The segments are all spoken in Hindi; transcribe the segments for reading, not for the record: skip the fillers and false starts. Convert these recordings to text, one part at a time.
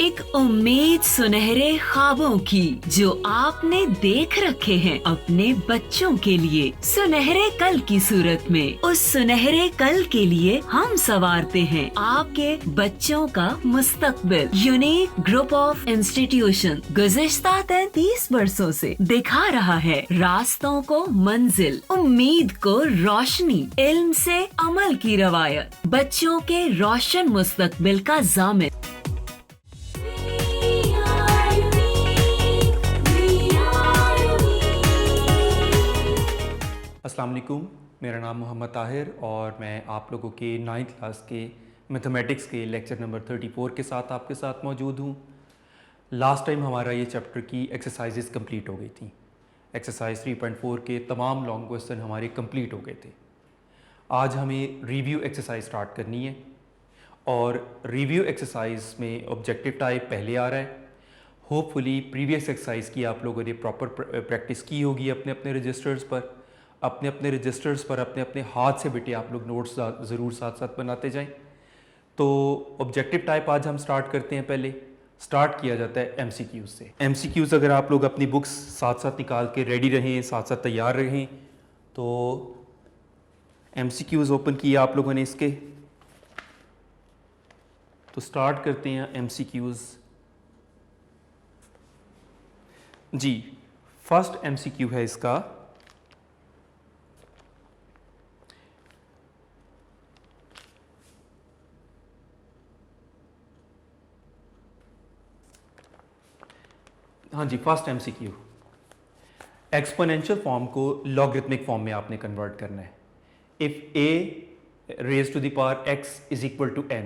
एक उम्मीद सुनहरे ख्वाबों की जो आपने देख रखे हैं अपने बच्चों के लिए, सुनहरे कल की सूरत में। उस सुनहरे कल के लिए हम संवारते हैं आपके बच्चों का मुस्तकबिल। यूनिक ग्रुप ऑफ इंस्टीट्यूशन गुज़िश्ता 33 वर्षों से दिखा रहा है रास्तों को मंजिल, उम्मीद को रोशनी, इल्म से अमल की रवायत, बच्चों के रोशन मुस्तकबिल का ज़ामिन। अस्सलाम वालेकुम, मेरा नाम मोहम्मद ताहिर और मैं आप लोगों के 9th क्लास के मैथमेटिक्स के लेक्चर नंबर 34 के साथ आपके साथ मौजूद हूँ। लास्ट टाइम हमारा ये चैप्टर की एक्सरसाइजेस कंप्लीट हो गई थी। एक्सरसाइज 3.4 के तमाम लॉन्ग क्वेश्चन हमारे कंप्लीट हो गए थे। आज हमें रिव्यू एक्सरसाइज स्टार्ट करनी है और रिव्यू एक्सरसाइज में ऑब्जेक्टिव टाइप पहले आ रहा है। होपफुली प्रीवियस एक्सरसाइज की आप लोगों ने प्रॉपर प्रैक्टिस की होगी अपने अपने रजिस्टर्स पर। अपने अपने हाथ से बेटे आप लोग नोट्स ज़रूर साथ साथ बनाते जाएं। तो ऑब्जेक्टिव टाइप आज हम स्टार्ट करते हैं। पहले स्टार्ट किया जाता है एमसीक्यूज़ से। एमसीक्यूज़ अगर आप लोग अपनी बुक्स साथ साथ निकाल के रेडी रहें, साथ साथ तैयार रहें, तो एमसीक्यूज़ ओपन किए आप लोगों ने इसके, तो स्टार्ट करते हैं एमसीक्यूज़। जी, फर्स्ट एमसीक्यू है इसका, हाँ जी, फर्स्ट एमसीक्यू, एक्सपोनेंशियल फॉर्म को लॉगरिथमिक फॉर्म में आपने कन्वर्ट करना है। If a raise to the power x is equal to n,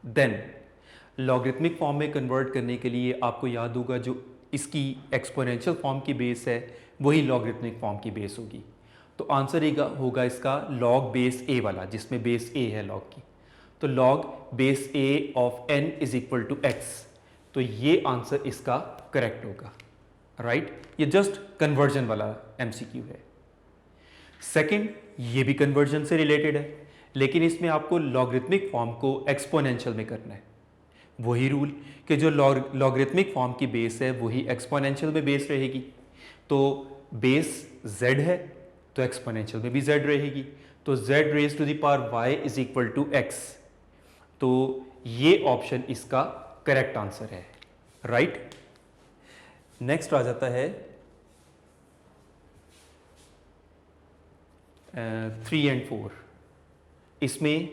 then logarithmic form में कन्वर्ट करने के लिए आपको याद होगा जो इसकी एक्सपोनेंशियल फॉर्म की बेस है वही लॉगरिथमिक फॉर्म की बेस होगी। तो आंसर होगा इसका लॉग बेस a वाला, जिसमें बेस a है लॉग की। तो log base a of n is equal to x, तो ये आंसर इसका करेक्ट होगा, राइट। ये जस्ट कन्वर्जन वाला एमसीक्यू है। सेकंड, ये भी कन्वर्जन से रिलेटेड है, लेकिन इसमें आपको लॉगरिथमिक फॉर्म को एक्सपोनेंशियल में करना है। वही रूल कि जो लॉगरिथमिक फॉर्म की बेस है वही एक्सपोनेंशियल में बेस रहेगी। तो बेस z है तो एक्सपोनेंशियल में भी z रहेगी। तो z raise to the power y is equal to x, तो ये ऑप्शन इसका करेक्ट आंसर है, राइट। नेक्स्ट आ जाता है 3 and 4। इसमें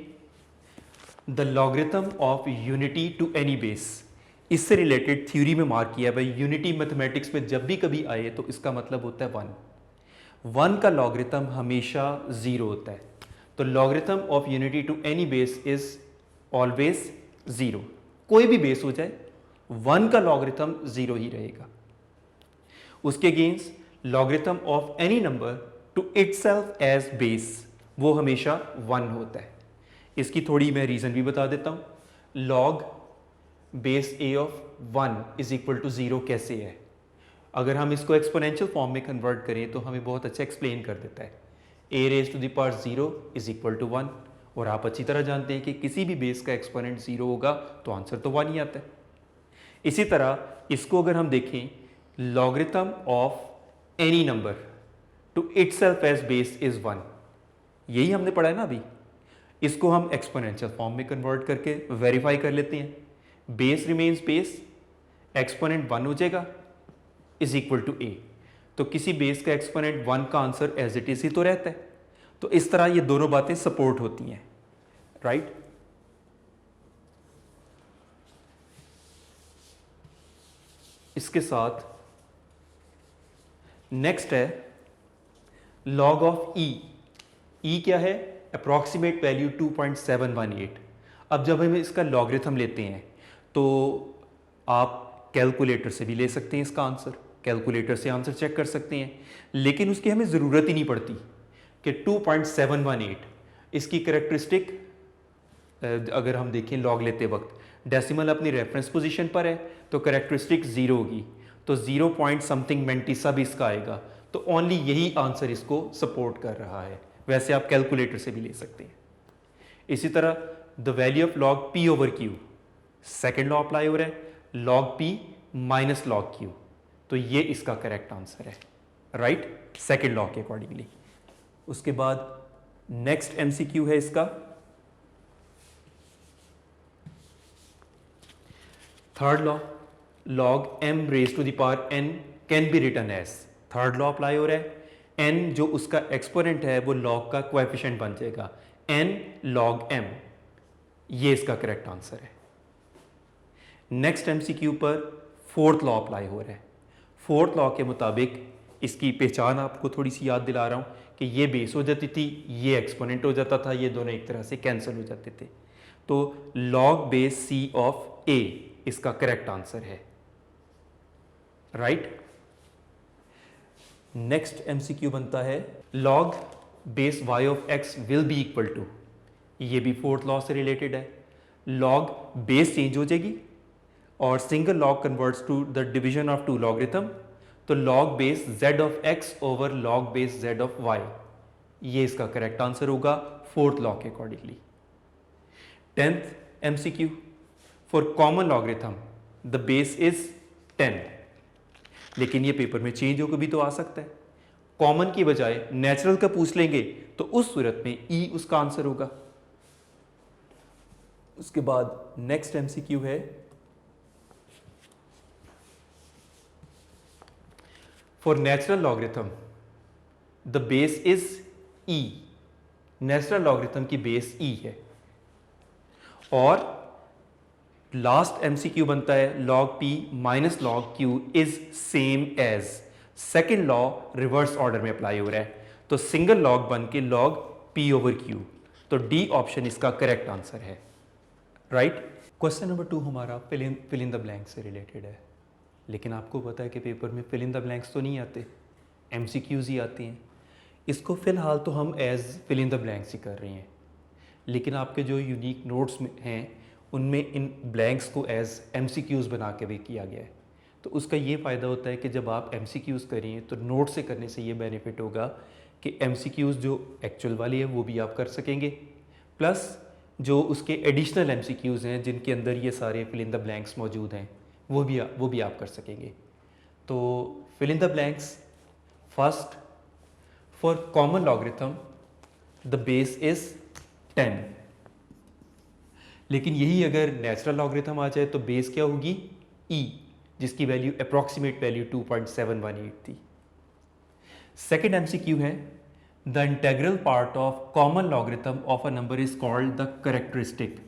the logarithm of unity to any base, इससे रिलेटेड थ्योरी में मार्क किया है भाई। यूनिटी मैथमेटिक्स में जब भी कभी आए तो इसका मतलब होता है 1। 1 का लॉगरिथम हमेशा 0 होता है। तो logarithm of unity to any base is always 0। कोई भी बेस हो जाए 1 का लॉगरिथम 0 ही रहेगा। उसके against logarithm of any number to itself as base, वो हमेशा 1 होता है। इसकी थोड़ी मैं रीजन भी बता देता हूं। Log base a of 1 is equal to 0 कैसे है, अगर हम इसको एक्सपोनेंशियल फॉर्म में कन्वर्ट करें तो हमें बहुत अच्छा एक्सप्लेन कर देता है। a raise to the power 0 is equal to 1, और आप अच्छी तरह जानते हैं कि किसी भी बेस का एक्सपोनेंट 0 होगा तो आंसर तो 1 ही आता है। इसी तरह इसको अगर हम देखें, logarithm of any number to itself as base is 1, यही हमने पढ़ा है ना अभी। इसको हम एक्सपोनेंशियल फॉर्म में कन्वर्ट करके वेरीफाई कर लेते हैं। बेस रिमेन्स बेस, एक्सपोनेंट 1 हो जाएगा इज इक्वल टू a। तो किसी बेस का एक्सपोनेंट 1 का आंसर एज इट इज ही तो रहता है। तो इस तरह ये दोनों बातें सपोर्ट होती हैं, राइट। इसके साथ नेक्स्ट है लॉग ऑफ ई क्या है, अप्रॉक्सीमेट वैल्यू 2.718। अब जब हम इसका लॉगरिथम लेते हैं तो आप कैलकुलेटर से भी ले सकते हैं इसका आंसर, कैलकुलेटर से आंसर चेक कर सकते हैं, लेकिन उसकी हमें ज़रूरत ही नहीं पड़ती कि 2.718 इसकी करेक्टरिस्टिक। अगर हम देखें लॉग लेते वक्त डेसिमल अपनी रेफरेंस पोजीशन पर है तो करेक्टरिस्टिक 0 होगी, तो 0 पॉइंट समथिंग मेंटिसा भी इसका आएगा। तो ओनली यही आंसर इसको सपोर्ट कर रहा है। वैसे आप कैलकुलेटर से भी ले सकते हैं। इसी तरह the value of log p over q, second law apply हो रहा है। log p minus log q, तो ये इसका करेक्ट आंसर है, राइट, सेकेंड लॉ के अकॉर्डिंगली। उसके बाद नेक्स्ट एमसीक्यू है इसका third law, log m raise to the power n can be written as, third law apply हो रहा है, n जो उसका एक्सपोनेंट है वो log का कोएफिशिएंट बन जाएगा, n log m, ये इसका करेक्ट आंसर है। नेक्स्ट एमसीक्यू पर फोर्थ लॉ अप्लाई हो रहा है। फोर्थ लॉ के मुताबिक इसकी पहचान आपको थोड़ी सी याद दिला रहा हूं कि ये बेस हो जाती थी, ये एक्सपोनेंट हो जाता था, ये दोनों एक तरह से कैंसिल हो जाते थे, तो log base c of a इसका करेक्ट आंसर है, राइट। नेक्स्ट एमसीक्यू बनता है log base y of x will be equal to, ये भी फोर्थ लॉ से रिलेटेड है, log बेस चेंज हो जाएगी और single log converts to the division of two logarithm, तो log base z of x over log base z of y, ये इसका करेक्ट आंसर होगा फोर्थ लॉ के accordingly. 10th MCQ, for common logarithm the base is 10, लेकिन ये पेपर में चेंज होकर भी तो आ सकता है, कॉमन की बजाय नेचुरल का पूछ लेंगे तो उस सूरत में ई उसका आंसर होगा। उसके बाद नेक्स्ट एमसीक्यू है for natural logarithm the base is e, natural logarithm की बेस ई है, और लास्ट एमसीक्यू बनता है log p minus log q is same as, second law reverse order में अप्लाई हो रहा है, तो सिंगल लॉग बन के log p ओवर q, तो डी ऑप्शन इसका करेक्ट आंसर है, राइट। क्वेश्चन नंबर 2 हमारा फिल इन द ब्लैंक से रिलेटेड है, लेकिन आपको पता है कि पेपर में फिल इन द ब्लैंक्स तो नहीं आते, एमसीक्यूज ही आती हैं। इसको फिलहाल तो हम as fill in the blanks ही कर रहे हैं, लेकिन आपके जो यूनिक नोट्स में हैं उनमें इन ब्लैंक्स को एज एमसीक्यूज बना के भी किया गया है, तो उसका ये फ़ायदा होता है कि जब आप एमसीक्यूज करिए तो नोट से करने से ये बेनिफिट होगा कि एमसीक्यूज जो एक्चुअल वाली है वो भी आप कर सकेंगे, प्लस जो उसके एडिशनल एमसीक्यूज हैं जिनके अंदर ये सारे फिल इन द ब्लैंक्स मौजूद हैं वो भी आप कर सकेंगे। तो fill in the blanks, first, for common logarithm the base is 10, लेकिन यही अगर नेचुरल लॉगरिथम आ जाए तो बेस क्या होगी e, जिसकी वैल्यू अप्रॉक्सीमेट वैल्यू 2.718 थी। सेकेंड एमसीक्यू है the integral part of common logarithm of a number is called the characteristic,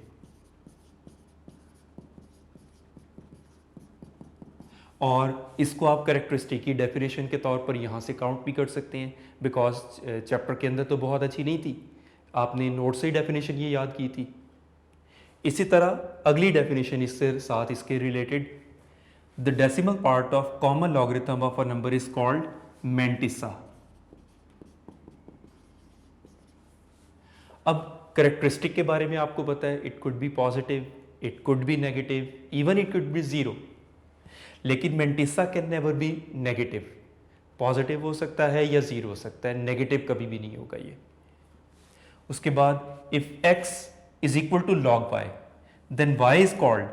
और इसको आप कैरेक्टरिस्टिक की डेफिनेशन के तौर पर यहाँ से काउंट भी कर सकते हैं, बिकॉज चैप्टर के अंदर तो बहुत अच्छी नहीं थी, आपने नोट से ही डेफिनेशन ये याद की थी। इसी तरह अगली डेफिनेशन इससे साथ इसके related, the decimal part of common logarithm of a number is called mantissa. अब कैरेक्टरिस्टिक के बारे में आपको पता है, it could be positive, it could be negative, even it could be zero, लेकिन mantissa can never be negative, positive हो सकता है या जीरो हो सकता है, नेगेटिव कभी भी नहीं होगा ये। उसके बाद if x is equal to log y, then y is called,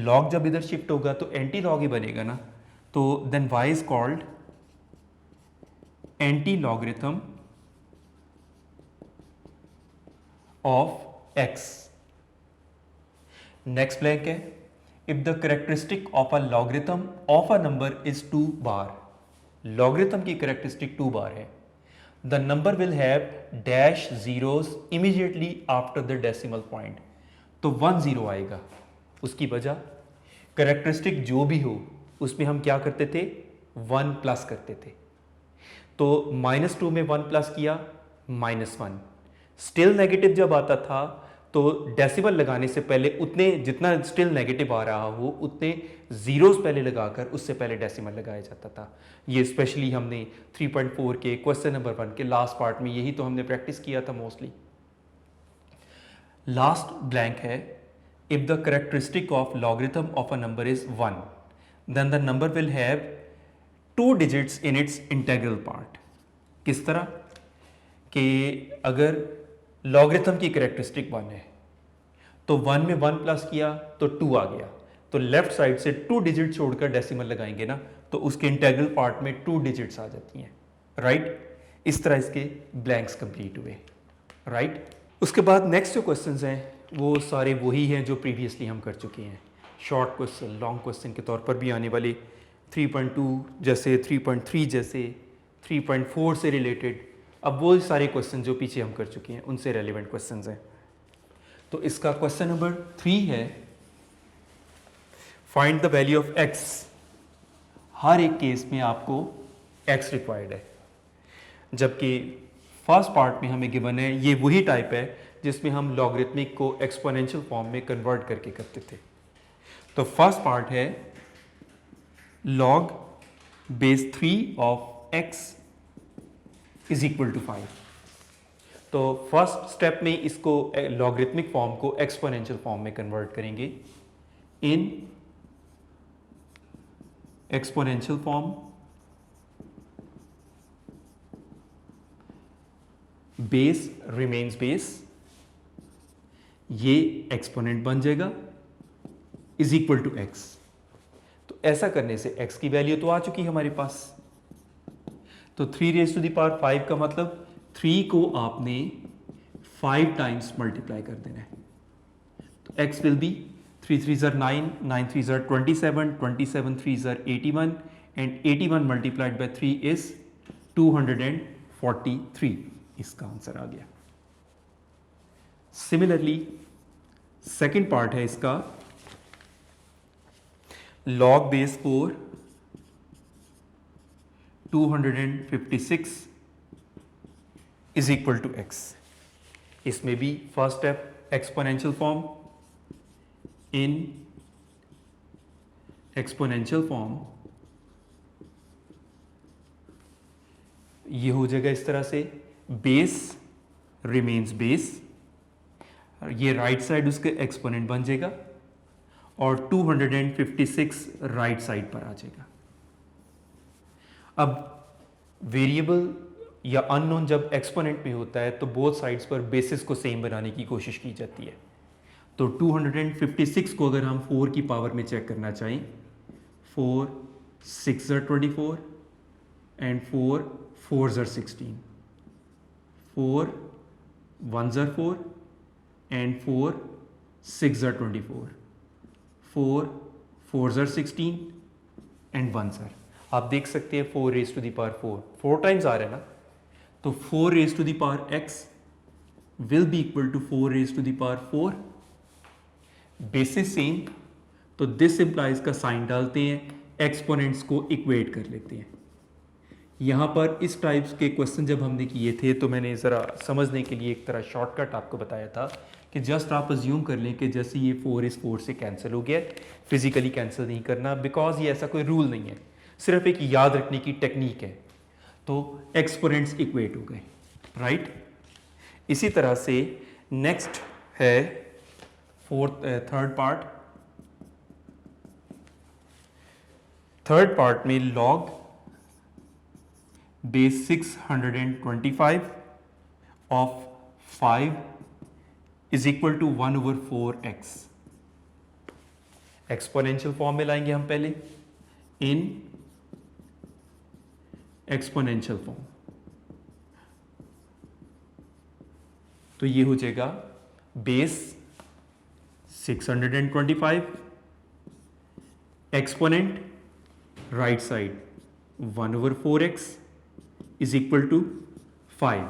log जब इधर शिफ्ट होगा तो एंटी लॉग ही बनेगा ना, तो then y is called anti logarithm of x। Next blank है if the characteristic of a logarithm of a number is 2 बार, लॉगरिथम की कैरेक्टरिस्टिक 2 बार है, the number will have dash zeros immediately after the decimal point, तो 1 0 आएगा। उसकी वजह कैरेक्टरिस्टिक जो भी हो उसमें हम क्या करते थे, 1 प्लस करते थे, तो -2 में 1 प्लस किया -1, स्टिल नेगेटिव जब आता था तो डेसिमल लगाने से पहले उतने जितना स्टिल नेगेटिव आ रहा हो उतने जीरोस पहले लगाकर उससे पहले डेसिमल लगाया जाता था। ये स्पेशली हमने 3.4 के क्वेश्चन नंबर 1 के लास्ट पार्ट में यही तो हमने प्रैक्टिस किया था मोस्टली। लास्ट ब्लैंक है if the characteristic of logarithm of a number is 1, then the number will have 2 digits in its integral part. किस तरह कि अगर लॉगरिथम की कैरेक्टरिस्टिक 1 है तो 1 में 1 प्लस किया तो 2 आ गया, तो लेफ्ट साइड से 2 डिजिट छोड़कर डेसिमल लगाएंगे ना, तो उसके इंटेग्रल पार्ट में 2 डिजिट्स आ जाती हैं, राइट। इस तरह इसके ब्लैंक्स कंप्लीट हुए, राइट। उसके बाद नेक्स्ट जो क्वेश्चंस हैं वो सारे वही हैं जो प्रीवियसली हम कर चुके हैं, शॉर्ट क्वेश्चन, लॉन्ग क्वेश्चन के तौर पर भी आने वाले 3.2 जैसे, 3.3 जैसे, 3.4 से रिलेटेड, अब वो सारे क्वेश्चन जो पीछे हम कर चुके हैं उनसे रेलिवेंट क्वेश्चंस हैं। तो इसका क्वेश्चन नंबर 3 है, find the value of x। हर एक केस में आपको x रिक्वायर्ड है, जबकि फर्स्ट पार्ट में हमें गिवन है, ये वही टाइप है जिसमें हम लॉगरिथमिक को एक्सपोनेंशियल फॉर्म में कन्वर्ट करके करते थे। तो फर्स्ट पार्ट है log base 3 ऑफ x इज इक्वल टू 5। तो फर्स्ट स्टेप में इसको लॉगरिथमिक फॉर्म को एक्सपोनेंशियल फॉर्म में कन्वर्ट करेंगे in exponential form, base remains base, ये एक्सपोनेंट बन जाएगा इज इक्वल टू x। तो ऐसा करने से x की वैल्यू तो आ चुकी है हमारे पास। तो 3 रेज़ टू द पावर 5 का मतलब 3 को आपने 5 टाइम्स मल्टीप्लाई कर देना है। तो x विल बी 3 3 ज़र 9, 9 3 ज़र 27, 27 3 ज़र 81 एंड 81 मल्टीप्लाइड बाय 3 इज 243। इसका आंसर आ गया। सिमिलरली सेकेंड पार्ट है इसका, log base 4 256 is equal to x। इसमें भी first step exponential form, in exponential form ये हो जाएगा इस तरह से, बेस रिमेन्स बेस, ये राइट साइड उसके एक्सपोनेंट बन जाएगा और 256 राइट साइड पर आ जाएगा। अब वेरिएबल या अननोन जब एक्सपोनेंट में होता है तो बोथ साइड्स पर बेसिस को सेम बनाने की कोशिश की जाती है। तो 256 को अगर हम 4 की पावर में चेक करना चाहें, 4 6 ज़र 24 एंड 4 4 ज़र 16, 4 1 ज़र 4 एंड 4 6 ज़र 24, 4 4 ज़र 16 एंड 1 ज़र। आप देख सकते हैं 4 raise to the power 4 times आ रहा है ना, तो 4 raise to the power x will be equal to 4 raise to the power 4। Basis same, तो दिस इंप्लाइज का साइन डालते हैं, एक्सपोनेंट्स को इक्वेट कर लेते हैं। यहाँ पर इस टाइप्स के क्वेश्चन जब हमने किए थे तो मैंने ज़रा समझने के लिए एक तरह शॉर्टकट आपको बताया था कि जस्ट आप अज्यूम कर लें कि जैसे ये 4 इस 4 से कैंसिल हो गया, फिजिकली कैंसिल नहीं करना, बिकॉज ये ऐसा कोई रूल नहीं है, सिर्फ एक याद रखने की टेक्निक है। तो एक्सपोनेंट्स इक्वेट हो गए, राइट। इसी तरह से नेक्स्ट है थर्ड पार्ट। थर्ड पार्ट में log base 625 of 5 is equal to 1/4x। Exponential form में लाएंगे हम पहले, इन एक्सपोनेंशियल फॉर्म, तो ये हो जाएगा base 625, exponent right side 1/4x is equal to 5।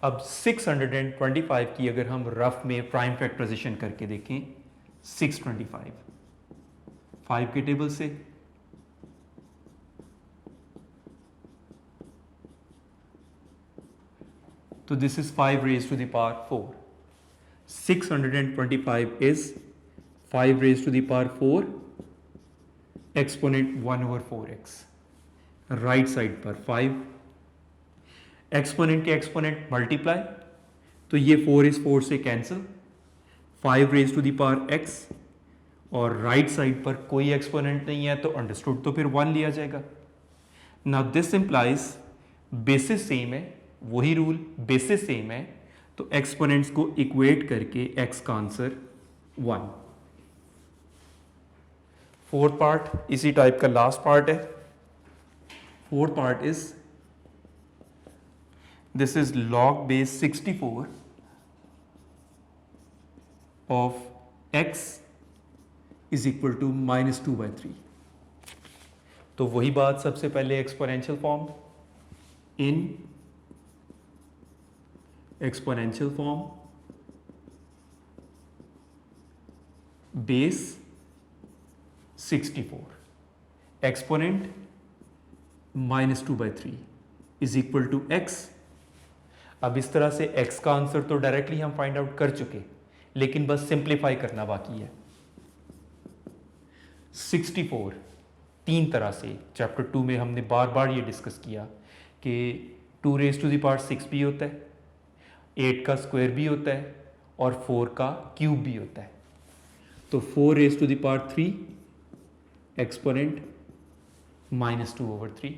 अब 625 की अगर हम रफ में प्राइम फैक्टराइजेशन करके देखें, 625 5 के टेबल से, तो this is 5 raise to the power 4। 625 is 5 raise to the power 4, exponent 1/4x, right side पर 5, एक्सपोनेंट के एक्सपोनेंट मल्टीप्लाई, तो ये 4 इस 4 से cancel, 5 raise to the power x, और राइट साइड पर कोई एक्सपोनेंट नहीं है तो अंडरस्टूड, तो फिर 1 लिया जाएगा। Now this implies basis same है, वही रूल, बेसिस सेम है, तो एक्सपोनेंट्स को इक्वेट करके x का आंसर 1। फोर्थ पार्ट इसी टाइप का लास्ट पार्ट है. Fourth part is this is log base 64 of x is equal to -2/3. तो वही बात, सबसे पहले exponential form. In exponential form base 64 exponent -2/3 is equal to x. अब इस तरह से x का आंसर तो डायरेक्टली हम फाइंड आउट कर चुके, लेकिन बस सिंप्लीफाई करना बाकी है. 64 तीन तरह से, चैप्टर 2 में हमने बार बार ये डिस्कस किया कि 2⁻6 भी होता है, 8 का स्क्वायर भी होता है और 4 का क्यूब भी होता है. तो 4⁻3 एक्सपोनेंट -2/3.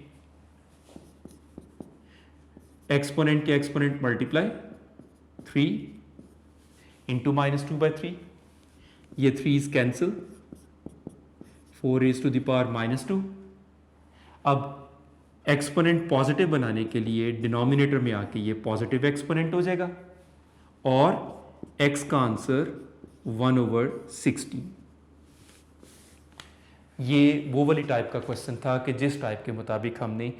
एक्सपोनेंट के एक्सपोनेंट मल्टीप्लाई 3 इंटू -2/3. ये 3's कैंसिल, 4⁻2. अब एक्सपोनेंट पॉजिटिव बनाने के लिए डिनोमिनेटर में आके ये पॉजिटिव एक्सपोनेंट हो जाएगा और x का आंसर 1/16. ये वो वाली टाइप का क्वेश्चन था कि जिस टाइप के मुताबिक हमने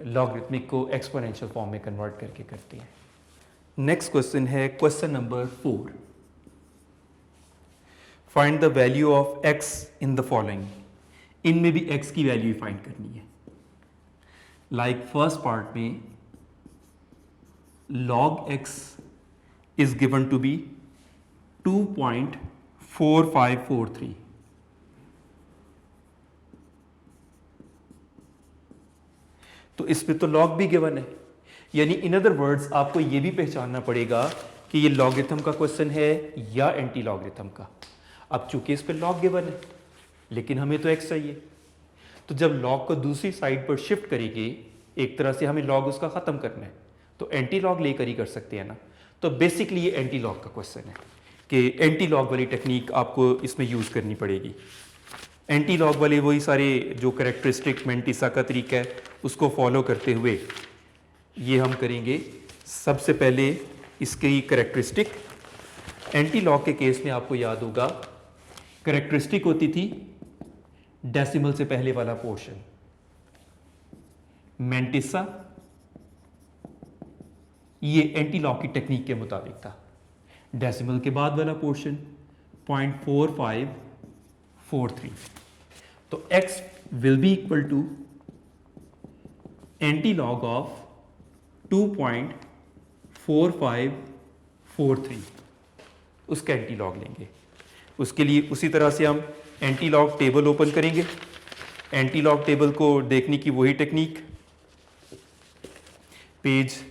लॉगरिथमिक को एक्सपोनेंशियल फॉर्म में कन्वर्ट करके करते हैं. नेक्स्ट क्वेश्चन है question number 4. Find the value of x in the following. इनमें भी x की वैल्यू फाइंड करनी है. लाइक फर्स्ट पार्ट में log x is given to be 2.4543. तो इसमें तो log भी गिवन है, यानी इन अदर वर्ड्स आपको यह भी पहचानना पड़ेगा कि ये लॉगरिथम का क्वेश्चन है या एंटी लॉगरिथम का. अब चूंकि इस पे log गिवन है लेकिन हमें तो x चाहिए, तो जब log को दूसरी साइड पर शिफ्ट करेंगे, एक तरह से हमें log उसका खत्म करना है, तो एंटी लॉग लेकर ही कर सकते हैं ना. तो बेसिकली ये एंटी लॉग का क्वेश्चन है कि एंटी लॉग वाली टेक्निक आपको इसमें यूज़ करनी पड़ेगी. एंटी लॉग वाले वही सारे जो कैरेक्टरिस्टिक मेंटिसा का तरीका है उसको फॉलो करते हुए ये हम करेंगे. सबसे पहले इसकी कैरेक्टरिस्टिक, एंटी लॉग के केस में आपको याद होगा कैरेक्टरिस्टिक होती थी डेसिमल से पहले वाला पोर्शन, मेंटिसा ये एंटी लॉग की टेक्निक के मुताबिक था. डेसिमल के बाद वाला पोर्शन 0.4543. तो x will be equal to anti log of 2.4543. उसका एंटी लॉग लेंगे. उसके लिए उसी तरह से हम एंटी लॉग टेबल ओपन करेंगे. एंटी लॉग टेबल को देखने की वही टेक्निक पेज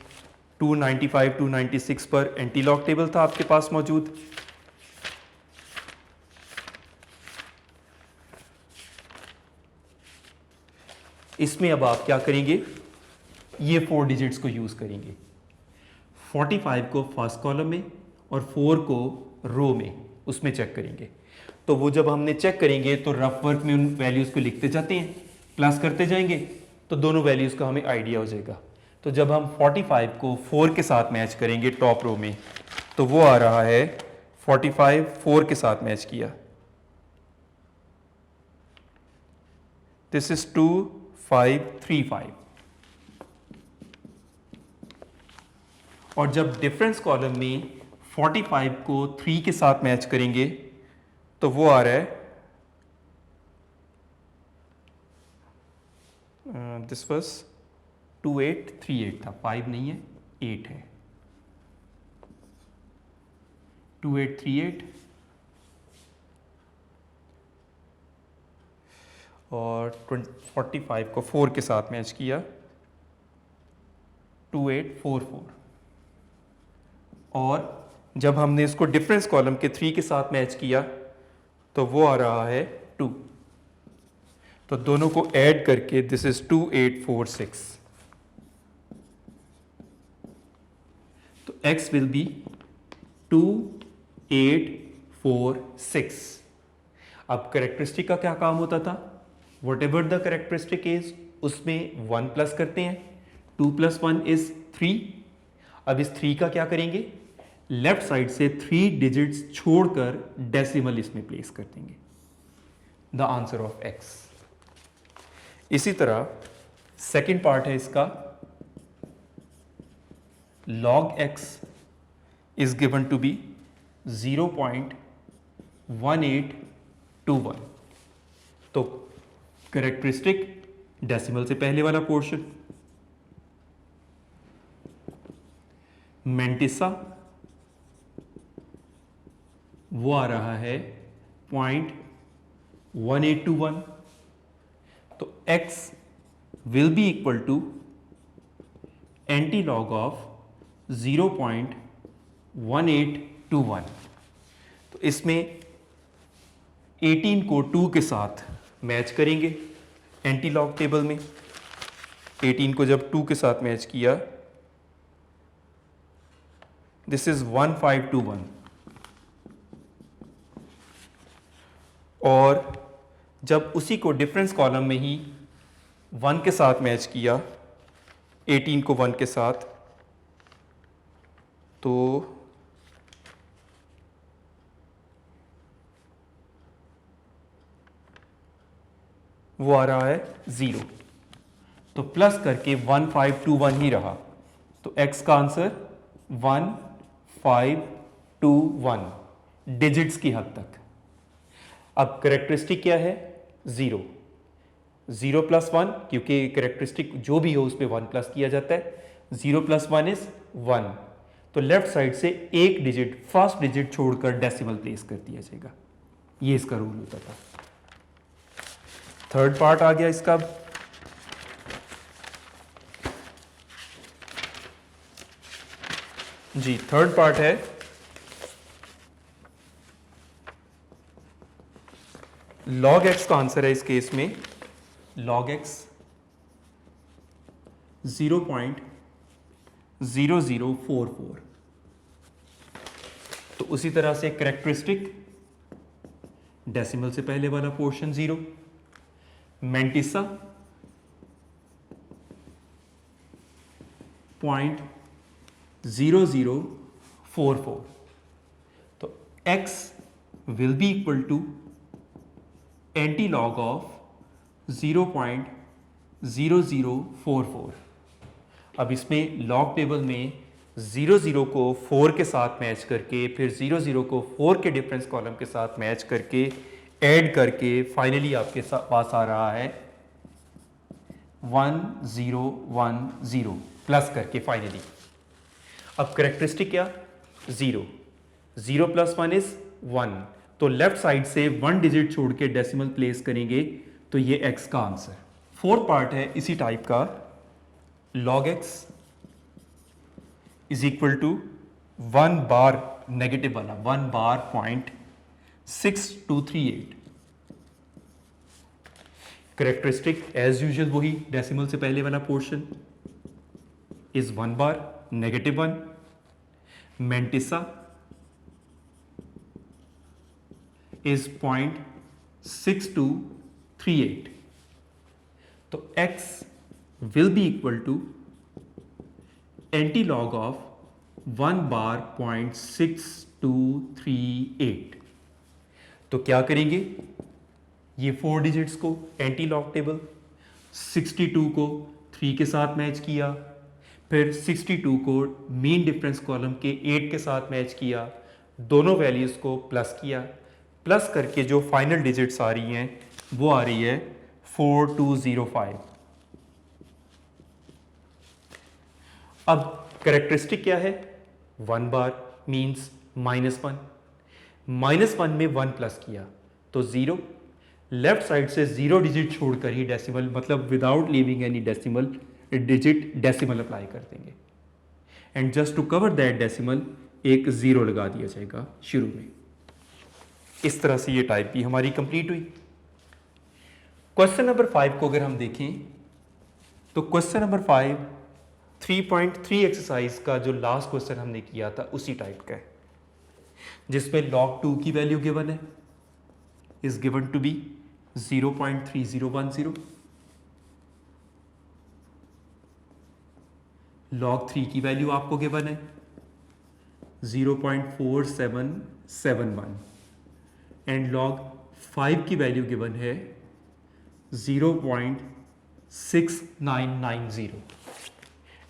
295-296 पर एंटी लॉग टेबल था आपके पास मौजूद. इसमें अब आप क्या करेंगे, ये 4 डिजिट्स को यूज करेंगे. 45 को फर्स्ट कॉलम में और 4 को रो में, उसमें चेक करेंगे. तो वो जब हमने चेक करेंगे तो रफ वर्क में उन वैल्यूज को लिखते जाते हैं, प्लस करते जाएंगे, तो दोनों वैल्यूज का हमें आइडिया हो जाएगा. तो जब हम 45 को 4 के साथ मैच करेंगे टॉप रो में, तो वो आ रहा है 45 4 के साथ मैच किया. This is 2535. और जब डिफरेंस कॉलम में 45 को 3 के साथ मैच करेंगे तो वो आ रहा है दिस वाज 2838 था, 5 नहीं है 8 है. 2838 और 45 को 4 के साथ मैच किया 2844. और जब हमने इसको डिफरेंस कॉलम के 3 के साथ मैच किया तो वो आ रहा है 2. तो दोनों को ऐड करके दिस इज 2846. तो x विल बी 2846. अब करेक्टरिस्टिक का क्या काम होता था, what ever the characteristic is उसमें 1 प्लस करते हैं, 2 + 1 इज 3। अब इस 3 का क्या करेंगे, लेफ्ट साइड से 3 डिजिट्स छोड़कर डेसिमल इसमें प्लेस कर देंगे, द आंसर ऑफ x। इसी तरह सेकेंड पार्ट है इसका, log x is given to be 0.1821। तो करेक्टरिस्टिक डेसिमल से पहले वाला पोर्शन, मेंटिसा वो आ रहा है 0.1821। तो x will be equal to antilog of 0.1821। तो इसमें 18 को 2 के साथ मैच करेंगे एंटीलॉग टेबल में। 18 को जब 2 के साथ मैच किया, दिस इज 1521। और जब उसी को डिफरेंस कॉलम में ही 1 के साथ मैच किया, 18 को 1 के साथ, तो वो आ रहा है 0। तो प्लस करके 1521 ही रहा। तो x का आंसर 1521 डिजिट्स की हद तक। अब करेक्टरिस्टिक क्या है, 0। 0 + 1, क्योंकि करेक्टरिस्टिक जो भी हो उसमें 1 प्लस किया जाता है। 0 + 1 इज 1। तो लेफ्ट साइड से एक डिजिट, फर्स्ट डिजिट छोड़कर डेसिमल प्लेस कर दिया जाएगा। ये इसका रूल होता था। थर्ड पार्ट आ गया इसका। जी थर्ड पार्ट है log x का आंसर है इस केस में log x 0.0044। तो उसी तरह से करेक्टरिस्टिक डेसिमल से पहले वाला पोर्शन 0, मेंटिसा 0.0044। तो x will be equal to antilog of 0.0044। अब इसमें लॉग टेबल में 00 को 4 के साथ मैच करके, फिर 00 को 4 के डिफरेंस कॉलम के साथ मैच करके, ऐड करके फाइनली आपके पास आ रहा है 1010 प्लस करके फाइनली। अब करेक्टरिस्टिक क्या, 0। 0 + 1 इज 1। तो लेफ्ट साइड से 1 डिजिट छोड़ के डेसिमल प्लेस करेंगे, तो ये x का आंसर। फोर्थ पार्ट है इसी टाइप का, log x is equal to 1 bar negative वाला 1 बार 0.6238। करेक्टरिस्टिक एज यूजुअल वही, डेसिमल से पहले वाला portion is 1 bar -1। Mantissa is 0.6238। तो x will be equal to antilog of 1 bar 0.6238। तो क्या करेंगे, ये 4 डिजिट्स को एंटीलॉग टेबल, 62 को 3 के साथ मैच किया, फिर 62 को मेन डिफरेंस कॉलम के 8 के साथ मैच किया, दोनों वैल्यूज को प्लस किया, प्लस करके जो फाइनल डिजिट्स आ रही हैं वो आ रही है 4205। अब करेक्टरिस्टिक क्या है, 1 बार मींस -1। -1 में 1 प्लस किया तो 0। लेफ्ट साइड से 0 डिजिट छोड़कर ही डेसिमल, मतलब without leaving any decimal digit, decimal apply कर देंगे। And just to cover that decimal एक 0 लगा दिया जाएगा शुरू में। इस तरह से ये टाइप भी हमारी कंप्लीट हुई। क्वेश्चन नंबर 5 को अगर हम देखें तो क्वेश्चन नंबर 5 3.3 एक्सरसाइज का जो लास्ट क्वेश्चन हमने किया था उसी टाइप का है, जिसमें log 2 की वैल्यू गिवन है, is given to be 0.3010, log 3 की वैल्यू आपको गिवन है 0.4771 एंड log 5 की वैल्यू गिवन है 0.6990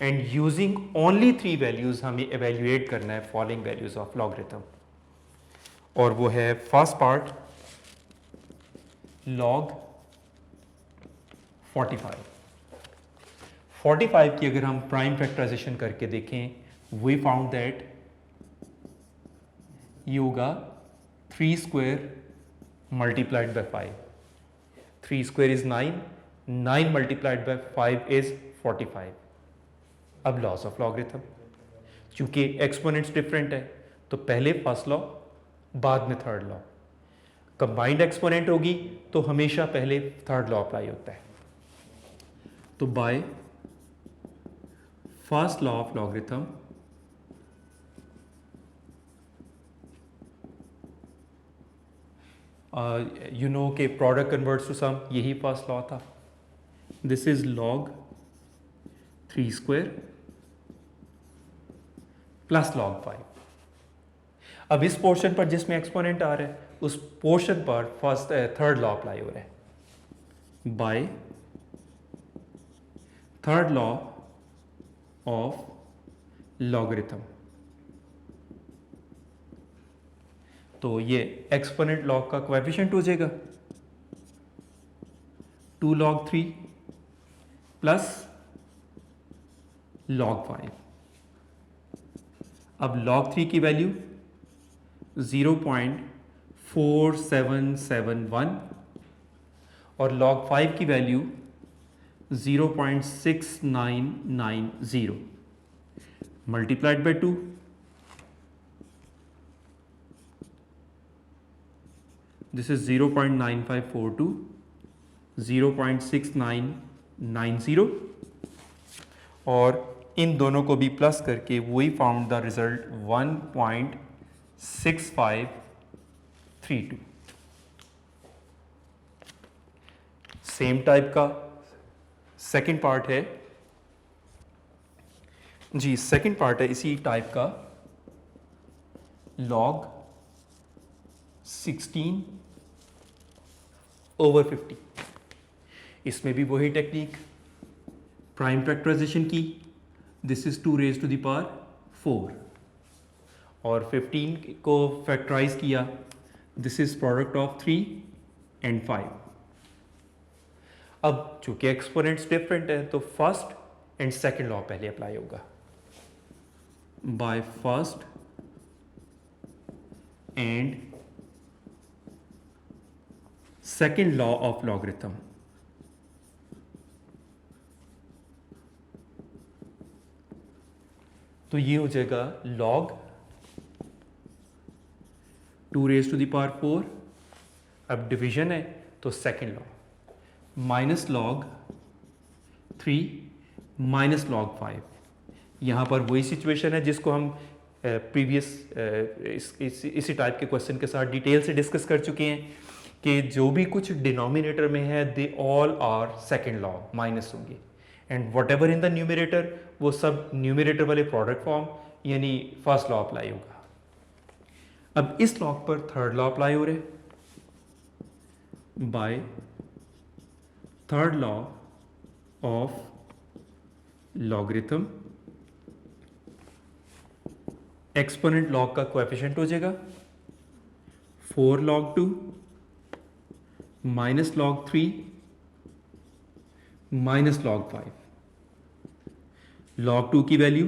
एंड यूजिंग ओनली 3 वैल्यूज हमें एवेल्युएट करना है फॉलोइंग वैल्यूज ऑफ लॉगरिथम, और वो है फर्स्ट पार्ट log 45 की अगर हम प्राइम फैक्टराइजेशन करके देखें, वी फाउंड दैट ये होगा 3 square multiplied by 5, 3 square is 9, 9 multiplied by 5 is 45। अब लॉस ऑफ लॉगरिथम, चूंकि एक्सपोनेंट्स डिफरेंट है तो पहले फर्स्ट लॉ बाद में थर्ड लॉ, कंबाइंड एक्सपोनेंट होगी तो हमेशा पहले थर्ड लॉ अप्लाई होता है। तो by first law of logarithm you know के प्रोडक्ट कन्वर्ट्स टू सम, यही फर्स्ट लॉ था। This is log 3 square plus log 5। अब इस पोर्शन पर जिसमें एक्सपोनेंट आ रहा है उस पोर्शन पर फर्स्ट थर्ड लॉ अप्लाई हो रहा है bye third law of logarithm. तो ये एक्सपोनेंट लॉग का कोएफिशिएंट हो जाएगा 2 log 3 प्लस log 5। अब log 3 की वैल्यू 0.4771 और log 5 की value 0.6990 multiplied by 2, this is 0.9542, 0.6990 और इन दोनों को भी प्लस करके वही found the result 1.6532। Same type का सेकंड पार्ट है जी, सेकंड पार्ट है इसी टाइप का log 16/50। इसमें भी वही टेक्निक, प्राइम फैक्टराइजेशन की, this is 2 raised to the power 4 और 15 को फैक्टराइज किया, this is product of 3 and 5। अब चूंकि एक्सपोनेंट्स डिफरेंट है तो फर्स्ट एंड सेकंड लॉ पहले अप्लाई होगा bye first and second law of logarithm. तो ये हो जाएगा log 2 raised to the power 4, अब डिवीजन है तो second law minus log 3 minus log 5। यहाँ पर वही सिचुएशन है जिसको हम प्रीवियस इसी टाइप के क्वेश्चन के साथ डिटेल से डिस्कस कर चुके हैं कि जो भी कुछ डिनोमिनेटर में है they all are second law minus होंगे and whatever in the numerator वो सब न्यूमिनेटर वाले प्रोडक्ट फॉर्म यानी फर्स्ट लॉ अप्लाई होगा। अब इस लॉ पर थर्ड लॉ अप्लाई हो रहे bye third law of logarithm. Exponent log का कोएफिशिएंट हो जाएगा 4 log 2 minus log 3 minus log 5। log 2 की वैल्यू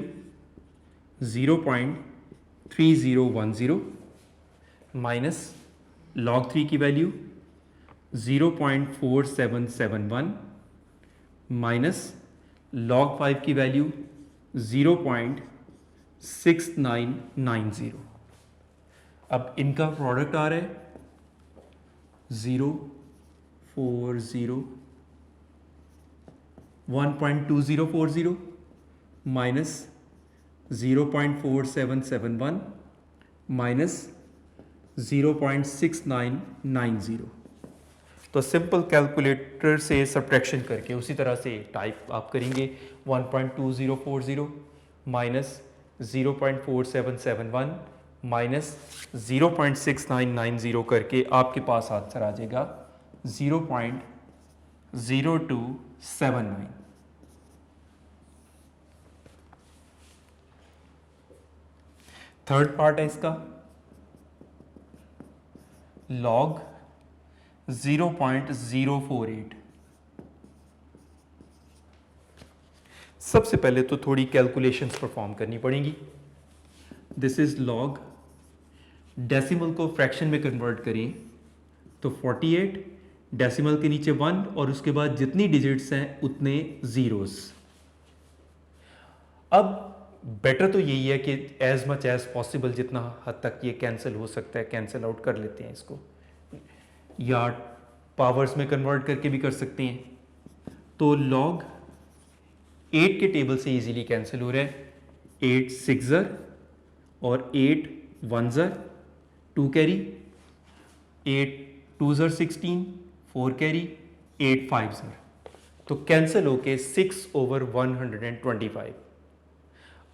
0.3010 माइनस log 3 की वैल्यू 0.4771 माइनस log 5 की वैल्यू 0.6990। अब इनका प्रोडक्ट आ रहा है 1.2040 माइनस 0.4771 माइनस 0.6990। तो सिंपल कैलकुलेटर से सब्ट्रैक्शन करके उसी तरह से टाइप आप करेंगे 1.2040 माइनस 0.4771 माइनस 0.6990 करके आपके पास आंसर आ जाएगा 0.0279। थर्ड पार्ट है इसका log 0.048। सबसे पहले तो थोड़ी कैलकुलेशंस परफॉर्म करनी पड़ेंगी। दिस इज लॉग, डेसिमल को फ्रैक्शन में कन्वर्ट करें तो 48, डेसिमल के नीचे 1 और उसके बाद जितनी डिजिट्स हैं उतने जीरोस। अब बेटर तो यही है कि एज मच एज पॉसिबल जितना हद तक ये कैंसिल हो सकता है कैंसिल आउट कर लेते हैं इसको, या पावर्स में कन्वर्ट करके भी कर सकते हैं। तो लॉग 8 के टेबल से इजीली कैंसिल हो रहा है। 8 6 और 8 1 2 कैरी, 8 2 16 4 कैरी, 8 5 तो कैंसिल होके 6/125।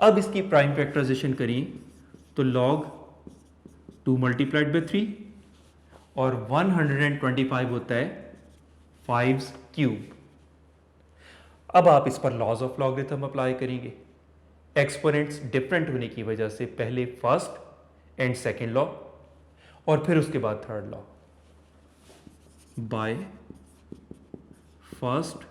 अब इसकी प्राइम फैक्टराइजेशन करें तो log 2 मल्टीप्लाइड बाई 3 और 125 होता है 5's क्यूब। अब आप इस पर लॉज ऑफ लॉगरिथम अप्लाई करेंगे। एक्सपोनेंट्स डिफरेंट होने की वजह से पहले फर्स्ट एंड सेकेंड लॉ और फिर उसके बाद third law. By first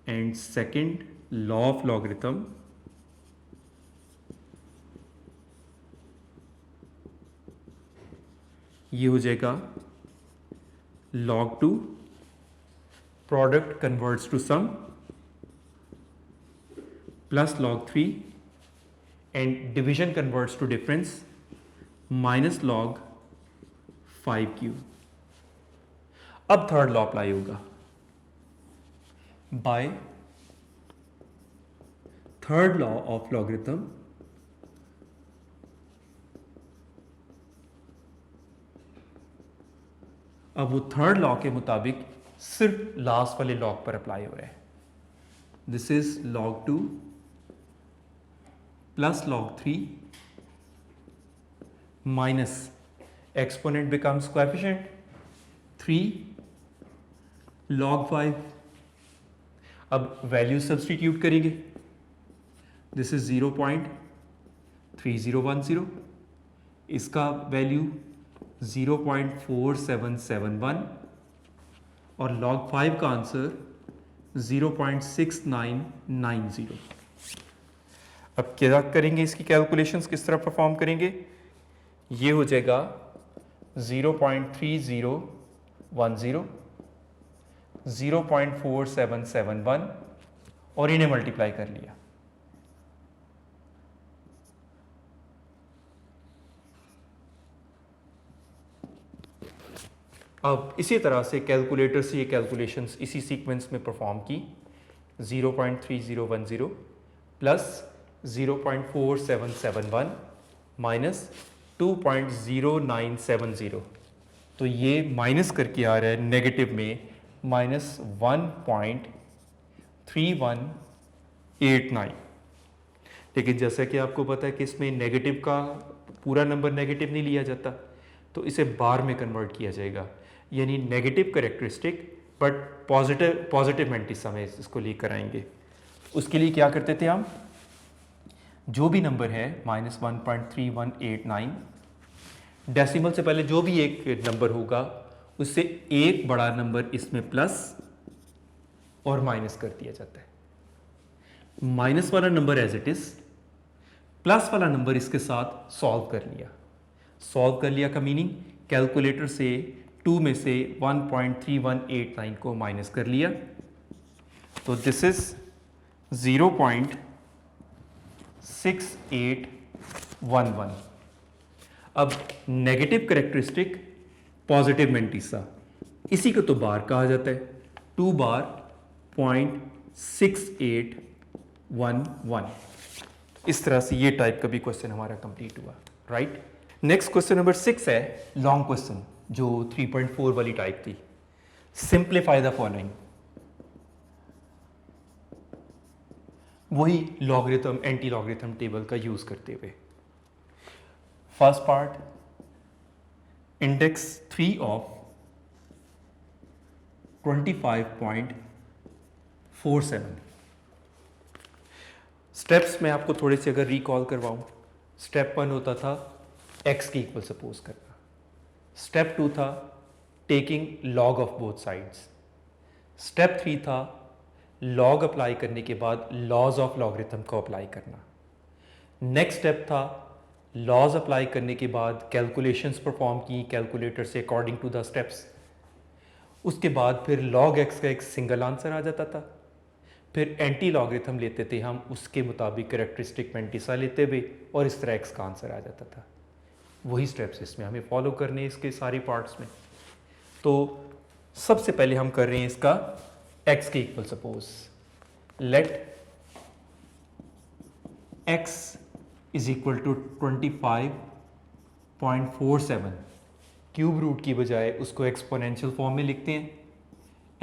and second law of logarithm ये हो जाएगा log 2 product converts to sum plus log 3 and division converts to difference minus log 5 cube. अब थर्ड लॉ अप्लाई होगा। By third law of logarithm अब वो थर्ड लॉ के मुताबिक सिर्फ लास्ट वाले लॉग पर अप्लाई हो रहा है। This is log 2 plus log 3 minus exponent becomes coefficient 3 log 5। अब वैल्यू सब्सटीट्यूट करेंगे। दिस इज 0.3010, इसका वैल्यू 0.4771 और log 5 का आंसर 0.6990। अब क्या करेंगे, इसकी कैलकुलेशंस किस तरह परफॉर्म करेंगे। ये हो जाएगा 0.3010, 0.4771 और इन्हें मल्टीप्लाई कर लिया। अब इसी तरह से कैलकुलेटर से ये कैलकुलेशंस इसी सीक्वेंस में परफॉर्म की। 0.3010 प्लस 0.4771 माइनस 2.0970, तो ये माइनस करके आ रहा है नेगेटिव में माइनस 1.3189। लेकिन जैसा कि आपको पता है कि इसमें नेगेटिव का पूरा नंबर नेगेटिव नहीं लिया जाता, तो इसे बार में कन्वर्ट किया जाएगा, यानी negative characteristic but positive mantissa में इसको लेकर आएंगे। उसके लिए क्या करते थे हम, जो भी नंबर है माइनस 1.3189, डेसिमल से पहले जो भी एक नंबर होगा उससे एक बड़ा नंबर इसमें प्लस और माइनस कर दिया जाता है। माइनस वाला number as it is, plus वाला नंबर इसके साथ सॉल्व कर लिया। सॉल्व कर लिया का मीनिंग कैलकुलेटर से 2 में से 1.3189 को माइनस कर लिया, तो दिस इज 0.6811। अब नेगेटिव करेक्टरिस्टिक पॉजिटिव मैंटिसा, इसी को तो बार कहा जाता है। 2 बार 0.6811। इस तरह से ये टाइप का भी क्वेश्चन हमारा कंप्लीट हुआ, राइट। नेक्स्ट क्वेश्चन नंबर 6 है लॉन्ग क्वेश्चन जो 3.4 वाली टाइप थी। Simplify the following. वही लॉगरिथम एंटी लॉगरिथम टेबल का यूज करते हुए। First part, index 3 of 25.47। Steps में आपको थोड़े से अगर रिकॉल करवाऊं, स्टेप 1 होता था x की इक्वल सपोज करना। स्टेप 2 था taking log of both sides. Step 3 था लॉग अप्लाई करने के बाद लॉज ऑफ लॉगरिथम को अप्लाई करना। नेक्स्ट स्टेप था लॉज अप्लाई करने के बाद कैलकुलेशंस परफॉर्म की कैलकुलेटर से अकॉर्डिंग टू द स्टेप्स। उसके बाद फिर लॉग एक्स का एक सिंगल आंसर आ जाता था। फिर एंटी लॉगरिथम लेते थे हम, उसके मुताबिक कैरेक्टरिस्टिक मेंटिसा लेते हुए, और इस तरह एक्स का आंसर आ जाता था। वही स्टेप्स इसमें हमें फॉलो करने हैं इसके सारे पार्ट्स में। तो सबसे पहले हम कर रहे हैं इसका x के equal suppose. Let x is equal to 25.47। Cube root की बजाय उसको एक्सपोनेंशियल फॉर्म में लिखते हैं,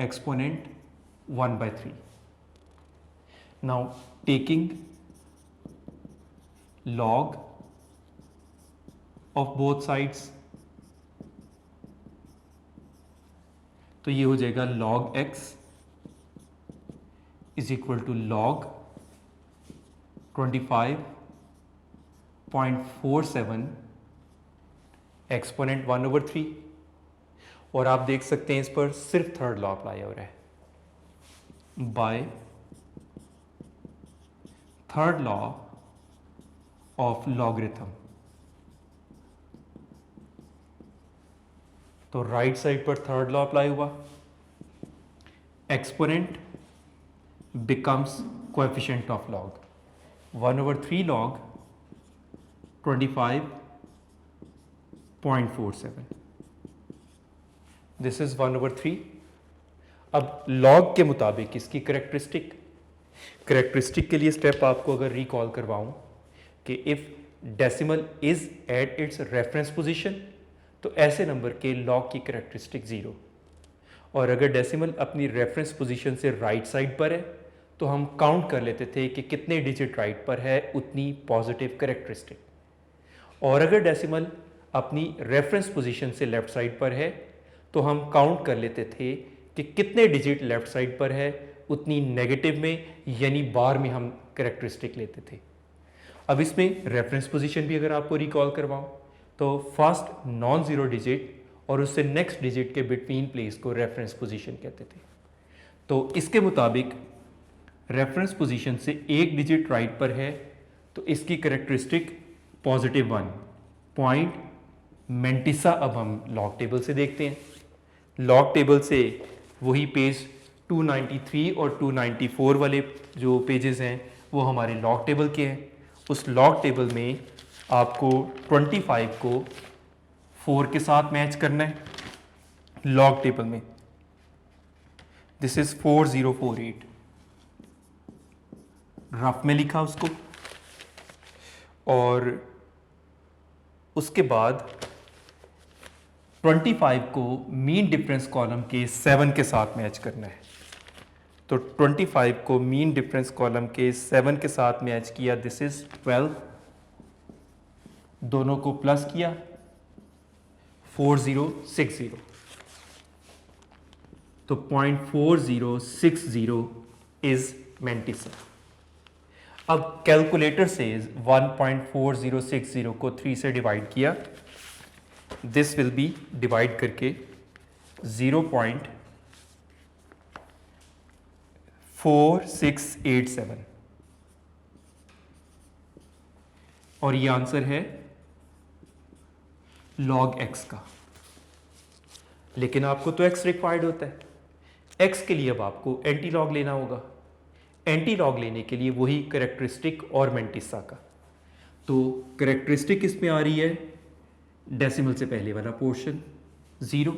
exponent 1/3। Now taking log of both sides, तो ये हो जाएगा log x is equal to log 25.47 exponent 1/3। और आप देख सकते हैं इस पर सिर्फ थर्ड लॉ अप्लाई हो रहा है, bye third law of logarithm. तो राइट साइड पर थर्ड लॉ अप्लाई हुआ, exponent becomes coefficient of log 1/3 log 25.47। This is 1/3। अब लॉग के मुताबिक इसकी करेक्टरिस्टिक के लिए स्टेप आपको अगर रिकॉल करवाऊं कि if decimal is at its reference position, तो ऐसे नंबर के लॉग की करेक्टरिस्टिक 0, और अगर डेसिमल अपनी रेफरेंस पोजीशन से राइट साइड पर है तो हम काउंट कर लेते थे कि कितने डिजिट राइट पर है उतनी पॉजिटिव करेक्टरिस्टिक, और अगर डेसिमल अपनी रेफरेंस पोजीशन से लेफ्ट साइड पर है तो हम काउंट कर लेते थे कि कितने डिजिट लेफ्ट साइड पर है उतनी नेगेटिव में, यानी बार में हम करेक्टरिस्टिक लेते थे। अब इसमें रेफरेंस पोजीशन भी अगर आपको रिकॉल करवाऊं तो फर्स्ट नॉन जीरो डिजिट और उससे नेक्स्ट डिजिट के बिटवीन प्लेस को रेफरेंस पोजीशन कहते थे। तो इसके मुताबिक रेफरेंस पोजीशन से एक डिजिट राइट पर है तो इसकी करेक्टरिस्टिक +1 पॉइंट मेंटिसा। अब हम लॉग टेबल से देखते हैं। लॉग टेबल से वही पेज 293 और 294 वाले जो पेजेस हैं वो हमारे लॉग टेबल के हैं। उस लॉग टेबल में आपको 25 को 4 के साथ मैच करना है लॉग टेबल में। दिस इज 4048, रफ में लिखा उसको, और उसके बाद 25 को मीन डिफरेंस कॉलम के 7 के साथ मैच करना है। तो 25 को मीन डिफरेंस कॉलम के 7 के साथ मैच किया, दिस इज 12, दोनों को प्लस किया 4060, तो 0.4060 इज मेंटिसा। अब कैलकुलेटर से 1.4060 को 3 से डिवाइड किया, दिस विल बी डिवाइड करके 0.4687, और ये आंसर है log x का। लेकिन आपको तो x रिक्वायर्ड होता है, x के लिए अब आपको एंटी लॉग लेना होगा। एंटी लॉग लेने के लिए वही करेक्टरिस्टिक और मेंटिसा का। तो करेक्टरिस्टिक इसमें आ रही है डेसिमल से पहले वाला पोर्शन 0,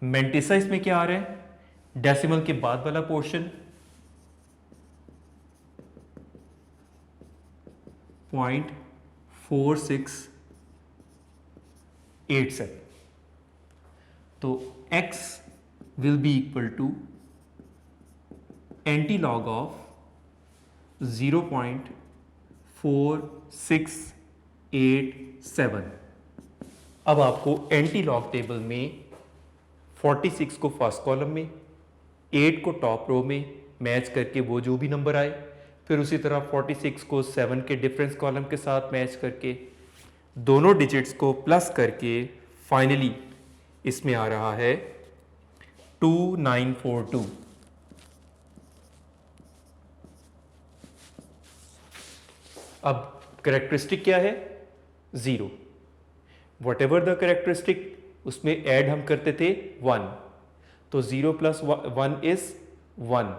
मेंटिसा इसमें क्या आ रहा है डेसिमल के बाद वाला पोर्शन 0.4687। 87। तो x will be equal to anti-log of 0.4687। अब आपको एंटी-लॉग टेबल में 46 को फर्स्ट कॉलम में, 8 को टॉप रो में मैच करके वो जो भी नंबर आए, फिर उसी तरह 46 को 7 के डिफरेंस कॉलम के साथ मैच करके दोनों डिजिट्स को प्लस करके फाइनली इसमें आ रहा है 2942। अब करेक्टरिस्टिक क्या है? 0। वट एवर द करेक्टरिस्टिक, उसमें ऐड हम करते थे 1, तो 0 + 1 इज 1।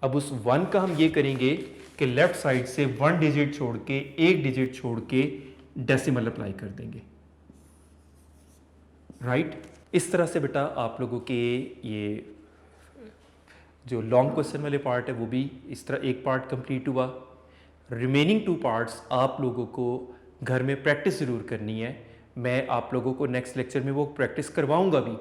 अब उस 1 का हम ये करेंगे कि लेफ्ट साइड से 1 डिजिट छोड़ के, 1 डिजिट छोड़ के डेसिमल अप्लाई कर देंगे, राइट? इस तरह से बेटा आप लोगों के ये जो लॉन्ग क्वेश्चन वाले पार्ट है वो भी इस तरह एक पार्ट कंप्लीट हुआ। रिमेनिंग 2 पार्ट्स आप लोगों को घर में प्रैक्टिस ज़रूर करनी है। मैं आप लोगों को नेक्स्ट लेक्चर में वो प्रैक्टिस करवाऊंगा भी,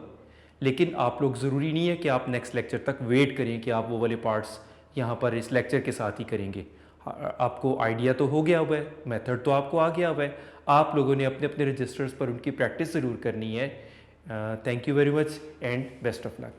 लेकिन आप लोग ज़रूरी नहीं है कि आप नेक्स्ट लेक्चर तक वेट करें कि आप वो वाले पार्ट्स यहाँ पर इस लेक्चर के साथ ही करेंगे। आपको आइडिया तो हो गया हुआ है, मेथड तो आपको आ गया हुआ है, आप लोगों ने अपने अपने रजिस्टर्स पर उनकी प्रैक्टिस ज़रूर करनी है। Thank you very much and best of luck.